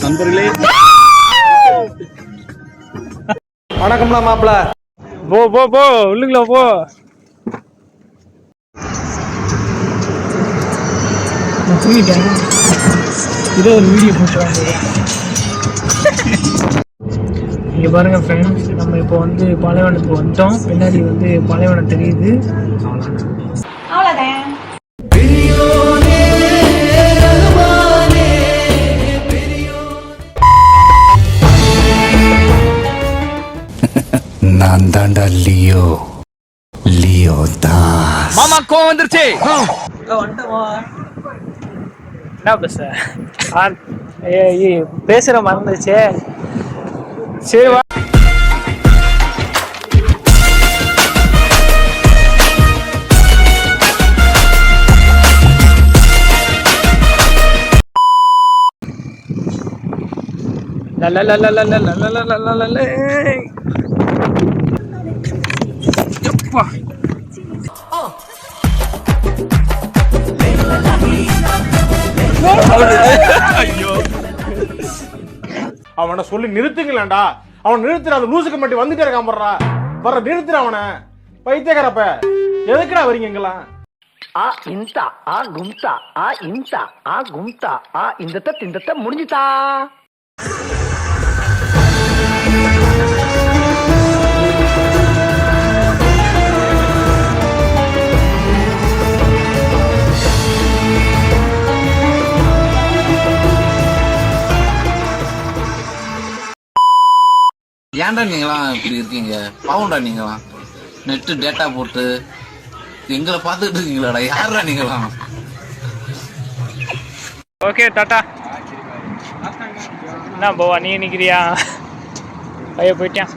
நண்பர்களே வணக்கம்ல மாப்பிள. போ போ போ உள்ளுக்குள்ள போ. நான் தூங்கிட்டேன். இதோ ஒரு வீடியோ போட்டுருவாங்க. இங்கே பாருங்க ஃப்ரெண்ட்ஸ், நம்ம இப்போ வந்து பாலைவனத்துக்கு வந்துட்டோம். பின்னாடி வந்து பாலைவனம் தெரியுது. அவ்வளோதான். நான் தாண்டா லியோ லியோ தாஸ். மாமா கோவம் வந்துருச்சு. என்ன பேச பேசுற மறந்துச்சே. சரி வா. ஐயோ, அவனை சொல்லி நிறுத்துங்களேன்டா. அவன் நிறுத்துற அந்த லூசுக்கு மட்டும் வந்துட்டே இருக்கான். வர்ற நிறுத்துற அவனை. பைத்தியக்காரப்ப எதுக்குடா வரீங்க எங்கெல்லாம்? ஆ இந்தா ஆ கும்தா ஆ இந்தா ஆ கும்தா ஆ இந்த முடிஞ்சுதா. ஏன்டா நீங்களாம் இப்படி இருக்கீங்க? பாவம்டா நீங்களாம். நெட்டு டேட்டா போட்டு எங்களை பார்த்துட்டு இருக்கீங்களாடா. யாரா நீங்களாம்? Okay tata. என்ன போவா நீ நிற்கிறியா? பைய போயிட்டான்.